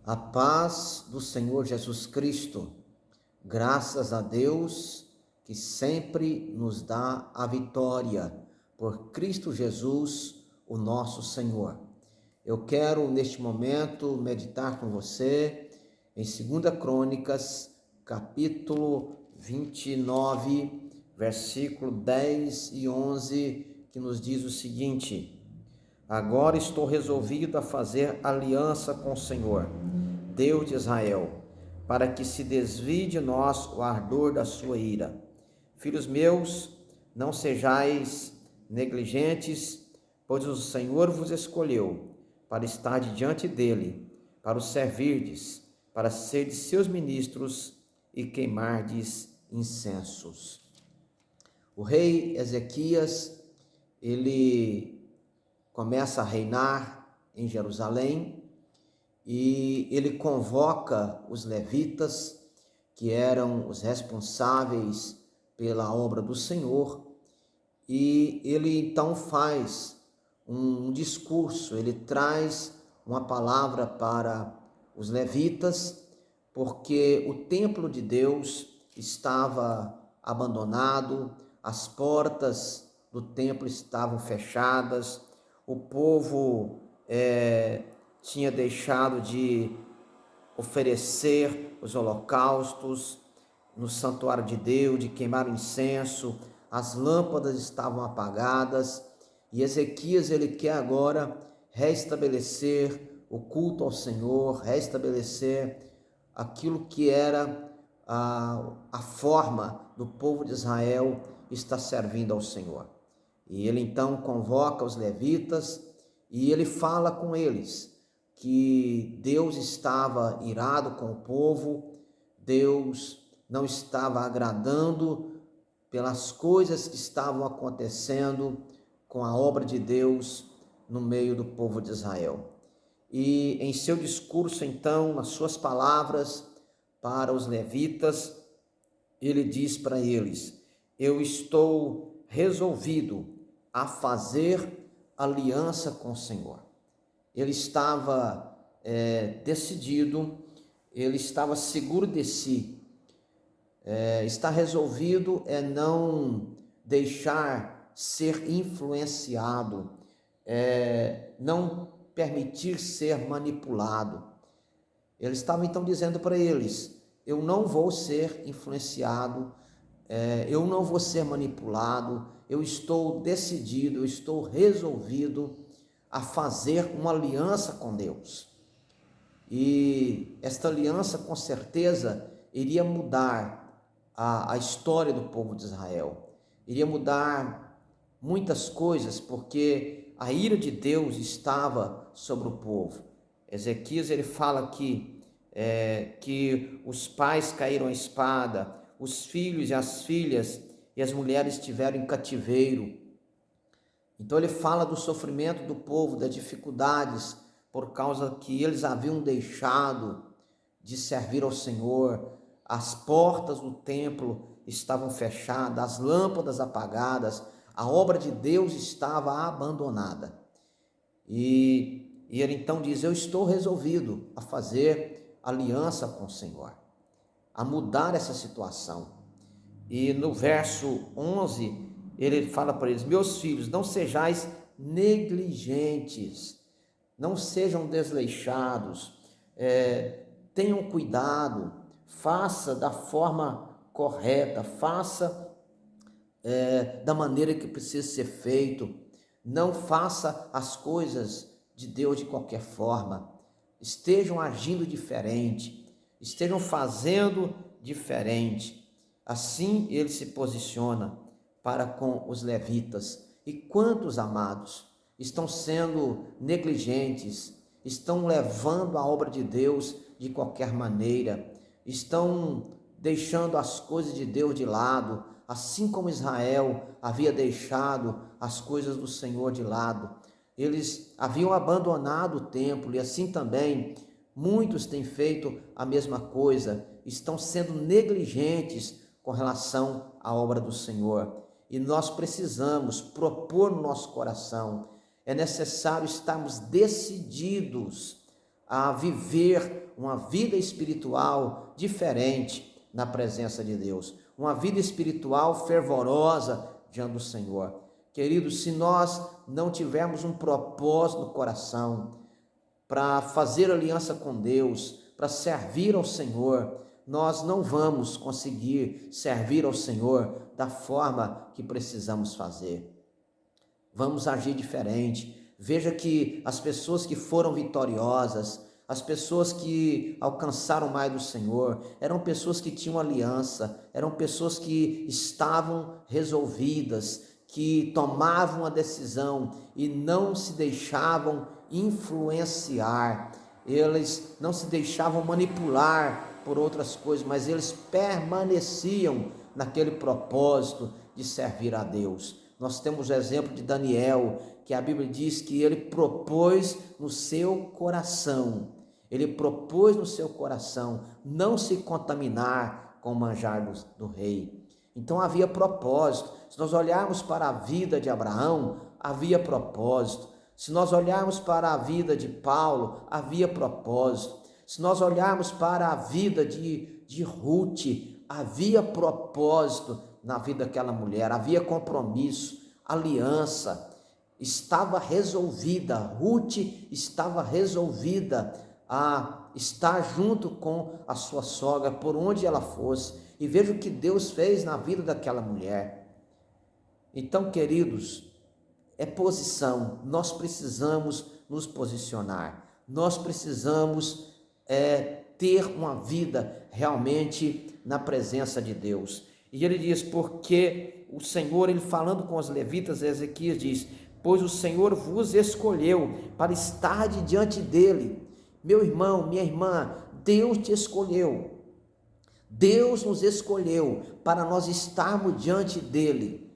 A paz do Senhor Jesus Cristo, graças a Deus que sempre nos dá a vitória por Cristo Jesus, o nosso Senhor. Eu quero neste momento meditar com você em 2 Crônicas, capítulo 29, versículo 10 e 11, que nos diz o seguinte: Agora estou resolvido a fazer aliança com o Senhor, Deus de Israel, para que se desvie de nós o ardor da sua ira. Filhos meus, não sejais negligentes, pois o Senhor vos escolheu para estar diante dele, para o servirdes, para serdes seus ministros e queimardes incensos. O rei Ezequias, ele começa a reinar em Jerusalém e ele convoca os levitas, que eram os responsáveis pela obra do Senhor, e ele então faz um discurso, ele traz uma palavra para os levitas, porque o templo de Deus estava abandonado, as portas do templo estavam fechadas, o povo tinha deixado de oferecer os holocaustos no santuário de Deus, de queimar o incenso, as lâmpadas estavam apagadas, e Ezequias ele quer agora restabelecer o culto ao Senhor, restabelecer aquilo que era a forma do povo de Israel estar servindo ao Senhor. E ele então convoca os levitas e ele fala com eles que Deus estava irado com o povo, Deus não estava agradando pelas coisas que estavam acontecendo com a obra de Deus no meio do povo de Israel. E em seu discurso, então, nas suas palavras para os levitas, ele diz para eles: eu estou resolvido a fazer aliança com o Senhor. Ele estava decidido, ele estava seguro de si, está resolvido não deixar ser influenciado, não permitir ser manipulado. Ele estava então dizendo para eles: eu não vou ser influenciado, eu não vou ser manipulado, eu estou decidido, eu estou resolvido a fazer uma aliança com Deus. E esta aliança com certeza iria mudar a história do povo de Israel, iria mudar muitas coisas, porque a ira de Deus estava sobre o povo. Ezequias ele fala aqui que os pais caíram à espada, os filhos e as filhas e as mulheres estiveram em cativeiro. Então ele fala do sofrimento do povo, das dificuldades, por causa que eles haviam deixado de servir ao Senhor, as portas do templo estavam fechadas, as lâmpadas apagadas, a obra de Deus estava abandonada. E ele então diz: eu estou resolvido a fazer aliança com o Senhor, a mudar essa situação. E no verso 11, ele fala para eles: meus filhos, não sejais negligentes, não sejam desleixados, tenham cuidado, faça da forma correta, faça da maneira que precisa ser feito, não faça as coisas de Deus de qualquer forma, estejam agindo diferente, estejam fazendo diferente. Assim ele se posiciona para com os levitas. E quantos, amados, estão sendo negligentes, estão levando a obra de Deus de qualquer maneira, estão deixando as coisas de Deus de lado, assim como Israel havia deixado as coisas do Senhor de lado. Eles haviam abandonado o templo e assim também muitos têm feito a mesma coisa, estão sendo negligentes com relação à obra do Senhor. E nós precisamos propor no nosso coração, é necessário estarmos decididos a viver uma vida espiritual diferente na presença de Deus, uma vida espiritual fervorosa diante do Senhor. Queridos, se nós não tivermos um propósito no coração para fazer aliança com Deus, para servir ao Senhor, nós não vamos conseguir servir ao Senhor da forma que precisamos fazer. Vamos agir diferente. Veja que as pessoas que foram vitoriosas, as pessoas que alcançaram mais do Senhor, eram pessoas que tinham aliança, eram pessoas que estavam resolvidas, que tomavam a decisão e não se deixavam influenciar, eles não se deixavam manipular por outras coisas, mas eles permaneciam naquele propósito de servir a Deus. Nós temos o exemplo de Daniel, que a Bíblia diz que ele propôs no seu coração, não se contaminar com o manjar do rei. Então havia propósito. Se nós olharmos para a vida de Abraão, havia propósito. Se nós olharmos para a vida de Paulo, havia propósito. Se nós olharmos para a vida de Ruth, havia propósito na vida daquela mulher, havia compromisso, aliança, estava resolvida, Ruth estava resolvida a estar junto com a sua sogra, por onde ela fosse, e veja o que Deus fez na vida daquela mulher. Então, queridos, é posição, nós precisamos nos posicionar, nós precisamos ter uma vida realmente na presença de Deus. E ele diz, porque o Senhor, ele falando com os levitas, Ezequias diz, pois o Senhor vos escolheu para estar diante dele. Meu irmão, minha irmã, Deus te escolheu. Deus nos escolheu para nós estarmos diante dele,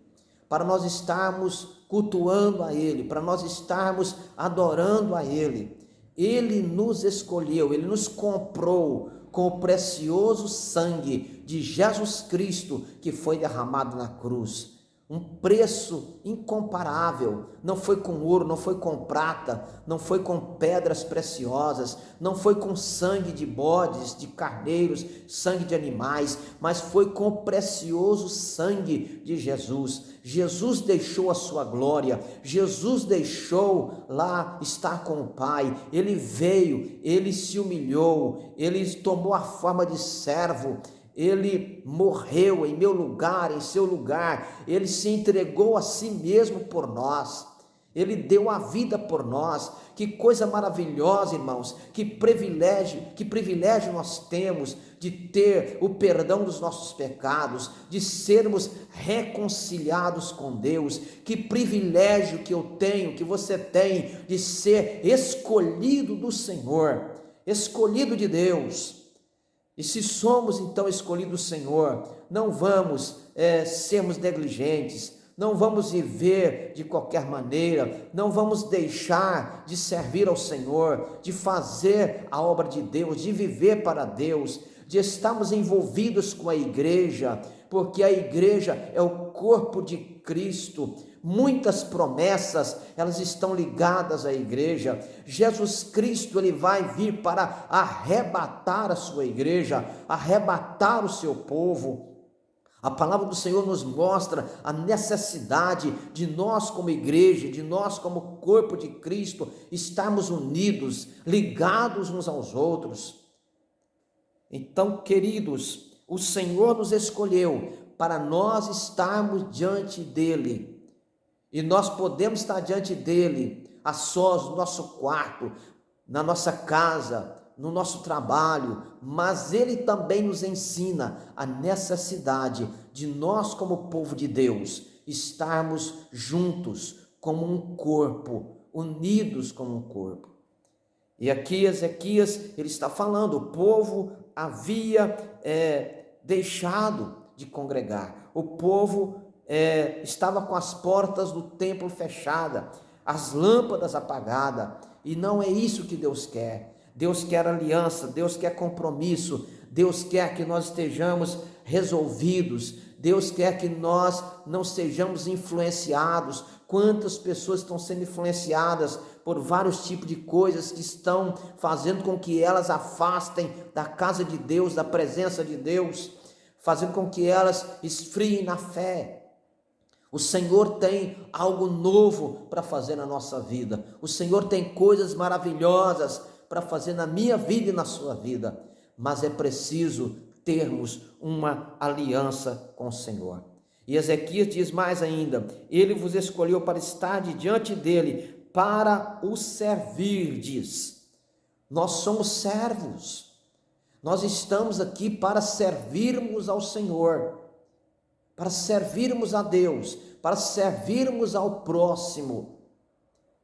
para nós estarmos cultuando a ele, para nós estarmos adorando a ele. Ele nos escolheu, ele nos comprou com o precioso sangue de Jesus Cristo que foi derramado na cruz. Um preço incomparável, não foi com ouro, não foi com prata, não foi com pedras preciosas, não foi com sangue de bodes, de carneiros, sangue de animais, mas foi com o precioso sangue de Jesus. Jesus deixou a sua glória, Jesus deixou lá estar com o Pai, ele veio, ele se humilhou, ele tomou a forma de servo, ele morreu em meu lugar, em seu lugar, ele se entregou a si mesmo por nós, ele deu a vida por nós. Que coisa maravilhosa, irmãos, que privilégio nós temos de ter o perdão dos nossos pecados, de sermos reconciliados com Deus. Que privilégio que eu tenho, que você tem, de ser escolhido do Senhor, escolhido de Deus. E se somos então escolhidos do Senhor, não vamos sermos negligentes, não vamos viver de qualquer maneira, não vamos deixar de servir ao Senhor, de fazer a obra de Deus, de viver para Deus, de estarmos envolvidos com a igreja, porque a igreja é o corpo de Cristo. Muitas promessas, elas estão ligadas à igreja. Jesus Cristo, ele vai vir para arrebatar a sua igreja, arrebatar o seu povo. A palavra do Senhor nos mostra a necessidade de nós como igreja, de nós como corpo de Cristo, estarmos unidos, ligados uns aos outros. Então, queridos, o Senhor nos escolheu para nós estarmos diante dele. E nós podemos estar diante dele, a sós, no nosso quarto, na nossa casa, no nosso trabalho, mas ele também nos ensina a necessidade de nós, como povo de Deus, estarmos juntos como um corpo, unidos como um corpo. E aqui Ezequias, ele está falando, o povo havia deixado de congregar, o povo estava com as portas do templo fechadas, as lâmpadas apagadas, e não é isso que Deus quer. Deus quer aliança, Deus quer compromisso, Deus quer que nós estejamos resolvidos, Deus quer que nós não sejamos influenciados. Quantas pessoas estão sendo influenciadas por vários tipos de coisas que estão fazendo com que elas afastem da casa de Deus, da presença de Deus, fazendo com que elas esfriem na fé. O Senhor tem algo novo para fazer na nossa vida. O Senhor tem coisas maravilhosas para fazer na minha vida e na sua vida. Mas é preciso termos uma aliança com o Senhor. E Ezequias diz mais ainda: Ele vos escolheu para estar diante dele, para o servirdes. Nós somos servos. Nós estamos aqui para servirmos ao Senhor, para servirmos a Deus, para servirmos ao próximo.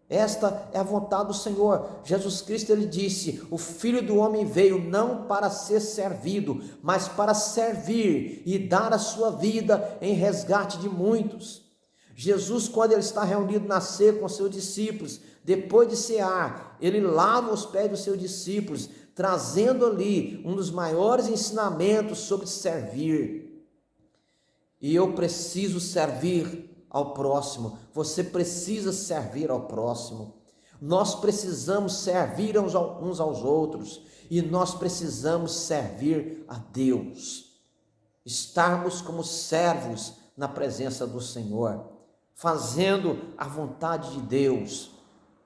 Esta é a vontade do Senhor. Jesus Cristo, ele disse: o Filho do Homem veio não para ser servido, mas para servir e dar a sua vida em resgate de muitos. Jesus, quando ele está reunido na ceia com seus discípulos, depois de cear, ele lava os pés dos seus discípulos, trazendo ali um dos maiores ensinamentos sobre servir. E eu preciso servir ao próximo, você precisa servir ao próximo, nós precisamos servir uns aos outros, e nós precisamos servir a Deus, estarmos como servos na presença do Senhor, fazendo a vontade de Deus,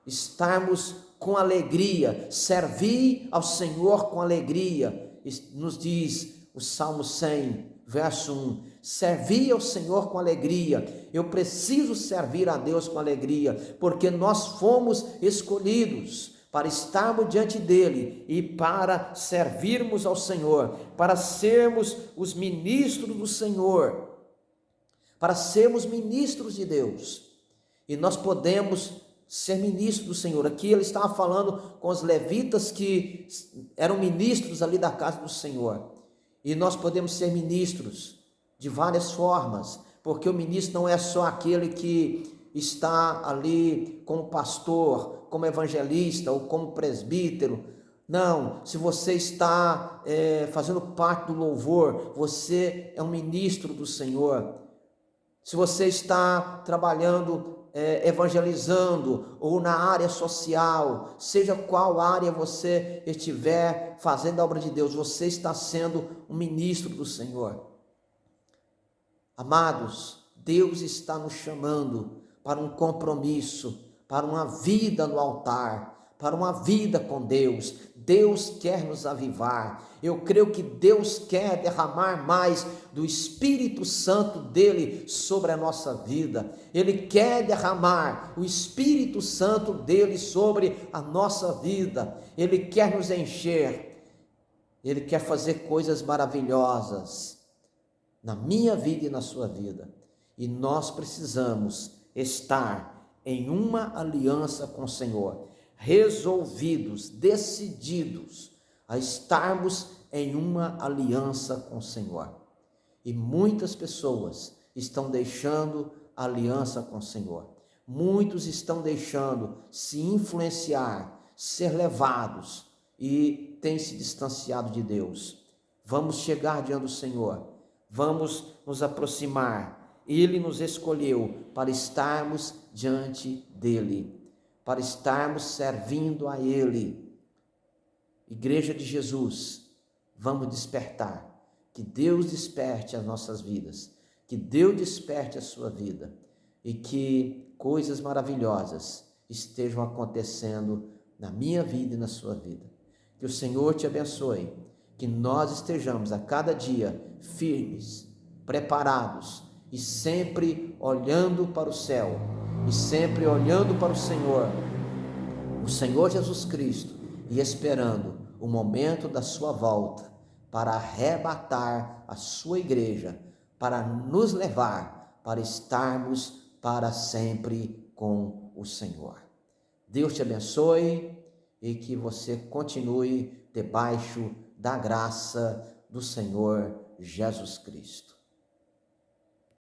estarmos com alegria, servir ao Senhor com alegria. Nos diz o Salmo 100, verso 1, servir ao Senhor com alegria. Eu preciso servir a Deus com alegria, porque nós fomos escolhidos para estarmos diante dele e para servirmos ao Senhor, para sermos os ministros do Senhor, para sermos ministros de Deus. E nós podemos ser ministros do Senhor. Aqui ele estava falando com os levitas que eram ministros ali da casa do Senhor. E nós podemos ser ministros de várias formas, porque o ministro não é só aquele que está ali como pastor, como evangelista ou como presbítero. Não, se você está fazendo parte do louvor, você é um ministro do Senhor. Se você está trabalhando, evangelizando, ou na área social, seja qual área você estiver fazendo a obra de Deus, você está sendo um ministro do Senhor. Amados, Deus está nos chamando para um compromisso, para uma vida no altar, para uma vida com Deus. Deus quer nos avivar. Eu creio que Deus quer derramar mais do Espírito Santo dele sobre a nossa vida. Ele quer derramar o Espírito Santo dele sobre a nossa vida. Ele quer nos encher. Ele quer fazer coisas maravilhosas na minha vida e na sua vida. E nós precisamos estar em uma aliança com o Senhor, resolvidos, decididos a estarmos em uma aliança com o Senhor. E muitas pessoas estão deixando a aliança com o Senhor. Muitos estão deixando se influenciar, ser levados e têm se distanciado de Deus. Vamos chegar diante do Senhor. Vamos nos aproximar. Ele nos escolheu para estarmos diante dele, para estarmos servindo a ele. Igreja de Jesus, vamos despertar. Que Deus desperte as nossas vidas, que Deus desperte a sua vida e que coisas maravilhosas estejam acontecendo na minha vida e na sua vida. Que o Senhor te abençoe, que nós estejamos a cada dia firmes, preparados e sempre olhando para o céu e sempre olhando para o Senhor Jesus Cristo, e esperando o momento da sua volta para arrebatar a sua igreja, para nos levar para estarmos para sempre com o Senhor. Deus te abençoe e que você continue debaixo da graça do Senhor Jesus Cristo.